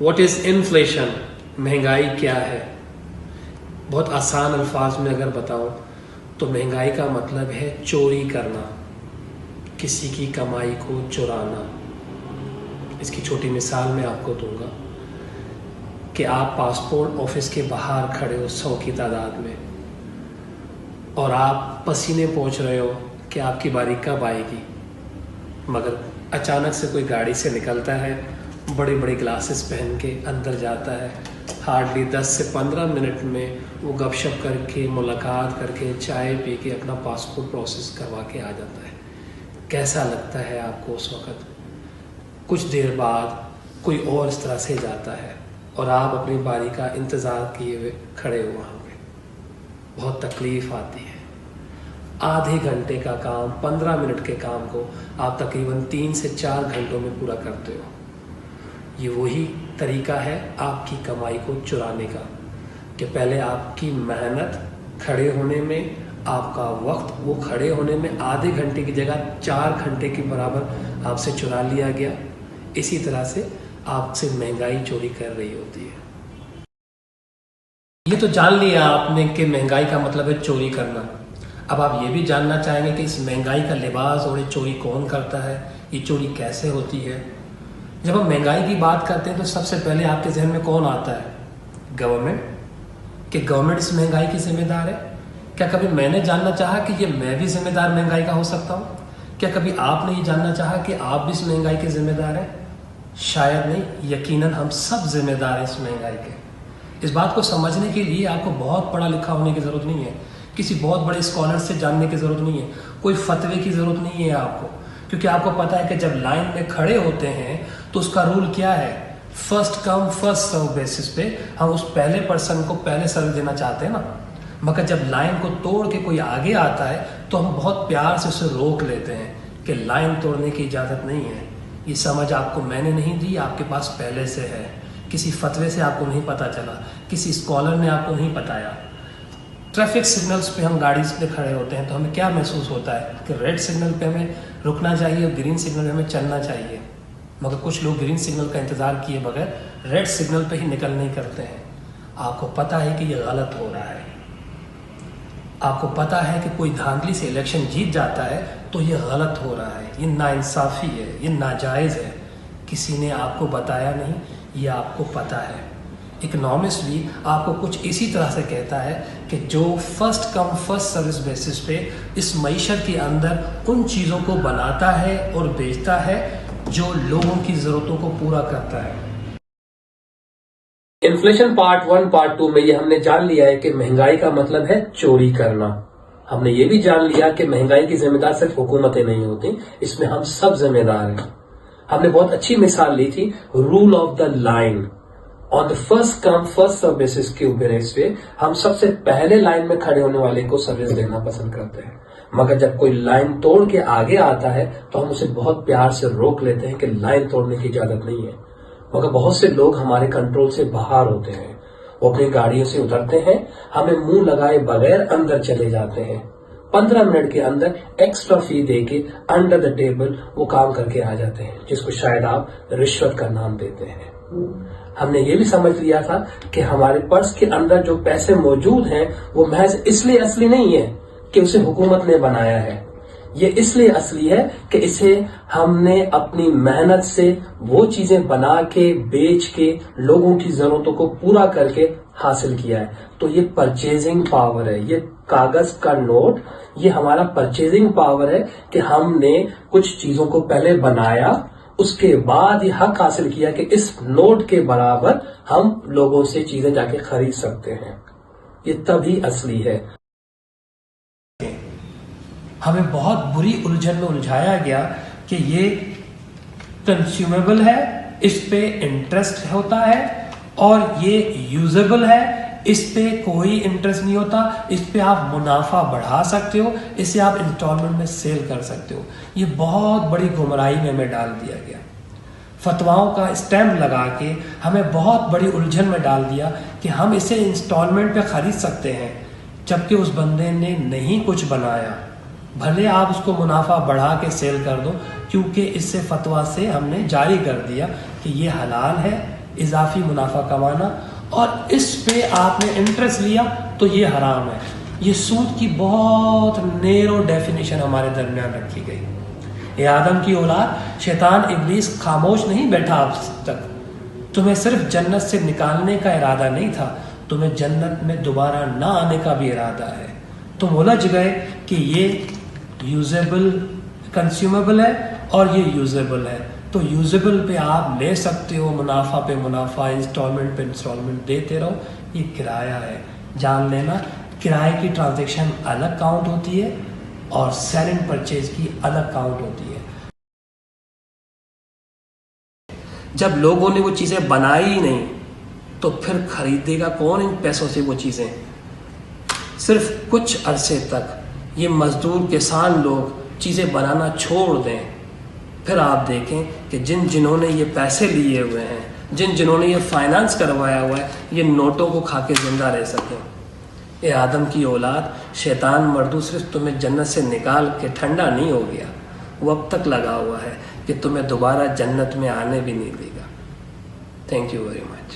What is inflation? महंगाई क्या है? बहुत आसान अल्फाज में अगर बताऊं तो महंगाई का मतलब है चोरी करना, किसी की कमाई को चुराना। इसकी छोटी मिसाल मैं आपको दूंगा कि आप पासपोर्ट ऑफिस के बाहर खड़े हो 100 की तादाद में और आप पसीने पोंछ रहे हो कि आपकी बारी कब आएगी, मगर अचानक से कोई गाड़ी से निकलता है, बड़े बड़े ग्लासेस पहन के अंदर जाता है, हार्डली 10 से 15 मिनट में वो गपशप करके, मुलाकात करके, चाय पी के अपना पासपोर्ट प्रोसेस करवा के आ जाता है। कैसा लगता है आपको उस वक़्त? कुछ देर बाद कोई और इस तरह से जाता है और आप अपनी बारी का इंतज़ार किए हुए खड़े हो वहाँ पे। बहुत तकलीफ़ आती है। आधे घंटे का काम, 15 मिनट के काम को आप तकरीबन 3 से 4 घंटों में पूरा करते हो। ये वही तरीका है आपकी कमाई को चुराने का कि पहले आपकी मेहनत, खड़े होने में आपका वक्त, वो खड़े होने में आधे घंटे की जगह 4 घंटे के बराबर आपसे चुरा लिया गया। इसी तरह से आपसे महंगाई चोरी कर रही होती है। ये तो जान लिया आपने कि महंगाई का मतलब है चोरी करना। अब आप ये भी जानना चाहेंगे कि इस महंगाई का लिबास और ये चोरी कौन करता है, ये चोरी कैसे होती है। जब हम महंगाई की बात करते हैं तो सबसे पहले आपके जहन में कौन आता है? गवर्नमेंट। कि गवर्नमेंट इस महंगाई की जिम्मेदार है? क्या कभी मैंने जानना चाहा कि ये मैं भी जिम्मेदार महंगाई का हो सकता हूँ? क्या कभी आपने ये जानना चाहा कि आप भी इस महंगाई के जिम्मेदार हैं? शायद नहीं, यकीनन हम सब जिम्मेदार हैं इस महंगाई के। इस बात को समझने के लिए आपको बहुत पढ़ा लिखा होने की ज़रूरत नहीं है, किसी बहुत बड़े स्कॉलर से जानने की ज़रूरत नहीं है, कोई फतवे की ज़रूरत नहीं है आपको, क्योंकि आपको पता है कि जब लाइन में खड़े होते हैं तो उसका रूल क्या है? First come first serve basis पे हम उस पहले पर्सन को पहले सर्व देना चाहते हैं ना। मगर जब लाइन को तोड़ के कोई आगे आता है तो हम बहुत प्यार से उसे रोक लेते हैं कि लाइन तोड़ने की इजाज़त नहीं है। ये समझ आपको मैंने नहीं दी, आपके पास पहले से है। किसी फतवे से आपको नहीं पता चला, किसी स्कॉलर ने आपको नहीं बताया। ट्रैफिक सिग्नल्स पे हम गाड़ी पे खड़े होते हैं तो हमें क्या महसूस होता है कि रेड सिग्नल पे हमें रुकना चाहिए और ग्रीन सिग्नल पे हमें चलना चाहिए, मगर कुछ लोग ग्रीन सिग्नल का इंतज़ार किए बगैर रेड सिग्नल पे ही निकल नहीं करते हैं। आपको पता है कि ये गलत हो रहा है, आपको पता है कि कोई धांधली से इलेक्शन जीत जाता है तो ये गलत हो रहा है, ये नाइंसाफ़ी है, ये नाजायज़ है। किसी ने आपको बताया नहीं, ये आपको पता है। इकोनॉमिस्ट भी आपको कुछ इसी तरह से कहता है कि जो first come first service basis पे इस मईशत के अंदर उन चीज़ों को बनाता है और बेचता है जो लोगों की ज़रूरतों को पूरा करता है। इन्फ्लेशन पार्ट 1 पार्ट 2 में ये हमने जान लिया है कि महंगाई का मतलब है चोरी करना। हमने ये भी जान लिया कि महंगाई की जिम्मेदार सिर्फ हुकूमतें नहीं होती, इसमें हम सब जिम्मेदार हैं। हमने बहुत अच्छी मिसाल ली थी rule of the line. On the first come first serve basis के बेसिस पे हम सबसे पहले लाइन में खड़े होने वाले को सर्विस देना पसंद करते हैं, मगर जब कोई लाइन तोड़ के आगे आता है तो हम उसे बहुत प्यार से रोक लेते हैं कि लाइन तोड़ने की इजाजत नहीं है। मगर बहुत से लोग हमारे कंट्रोल से बाहर होते हैं, वो अपनी गाड़ियों से उतरते हैं, हमें मुंह लगाए बगैर अंदर चले जाते हैं। 15 मिनट के अंदर एक्स्ट्रा फी देके अंडर द टेबल वो काम करके आ जाते हैं, जिसको शायद आप रिश्वत का नाम देते हैं। हमने ये भी समझ लिया था कि हमारे पर्स के अंदर जो पैसे मौजूद हैं वो महज इसलिए असली नहीं है कि उसे हुकूमत ने बनाया है, ये इसलिए असली है कि इसे हमने अपनी मेहनत से वो चीजें बना के, बेच के, लोगों की जरूरतों को पूरा करके हासिल किया है। तो ये परचेजिंग पावर है, ये कागज का नोट, ये हमारा परचेजिंग पावर है कि हमने कुछ चीजों को पहले बनाया, उसके बाद ये हक हासिल किया कि इस नोट के बराबर हम लोगों से चीजें जाके खरीद सकते हैं। ये तभी असली है। हमें बहुत बुरी उलझन में उलझाया गया कि ये कंज्यूमेबल है, इस पे इंटरेस्ट होता है, और ये यूजेबल है, इस पे कोई इंटरेस्ट नहीं होता, इस पे आप मुनाफा बढ़ा सकते हो, इसे आप इंस्टॉलमेंट में सेल कर सकते हो। ये बहुत बड़ी गुमराही में हमें डाल दिया गया। फतवाओं का स्टैम्प लगा के हमें बहुत बड़ी उलझन में डाल दिया कि हम इसे इंस्टॉलमेंट पे खरीद सकते हैं, जबकि उस बंदे ने नहीं कुछ बनाया। भले आप उसको मुनाफा बढ़ा के सेल कर दो, क्योंकि इससे फतवा से हमने जारी कर दिया कि ये हलाल है, اضافی منافع کمانا، اور اس پہ آپ نے انٹرسٹ لیا تو یہ حرام ہے۔ یہ سود کی بہت نیرو ڈیفینیشن ہمارے درمیان رکھی گئی۔ اے آدم کی اولاد، شیطان ابلیس خاموش نہیں بیٹھا اب تک۔ تمہیں صرف جنت سے نکالنے کا ارادہ نہیں تھا، تمہیں جنت میں دوبارہ نہ آنے کا بھی ارادہ ہے۔ تم الجھ گئے کہ یہ یوزیبل کنزیومیبل ہے اور یہ یوزیبل ہے، تو یوزیبل پہ آپ لے سکتے ہو، منافع پہ منافع، انسٹالمنٹ پہ انسٹالمنٹ دیتے رہو، یہ کرایہ ہے۔ جان لینا کرائے کی ٹرانزیکشن الگ کاؤنٹ ہوتی ہے اور سیل اینڈ پرچیز کی الگ کاؤنٹ ہوتی ہے۔ جب لوگوں نے وہ چیزیں بنائی ہی نہیں تو پھر خریدے گا کون ان پیسوں سے وہ چیزیں؟ صرف کچھ عرصے تک یہ مزدور کسان لوگ چیزیں بنانا چھوڑ دیں، پھر آپ دیکھیں کہ جنہوں نے یہ پیسے لیے ہوئے ہیں، جنہوں نے یہ فائنانس کروایا ہوا ہے، یہ نوٹوں کو کھا کے زندہ رہ سکیں۔ اے آدم کی اولاد، شیطان مردو صرف تمہیں جنت سے نکال کے ٹھنڈا نہیں ہو گیا، وہ اب تک لگا ہوا ہے کہ تمہیں دوبارہ جنت میں آنے بھی نہیں دے گا۔ Thank you very much.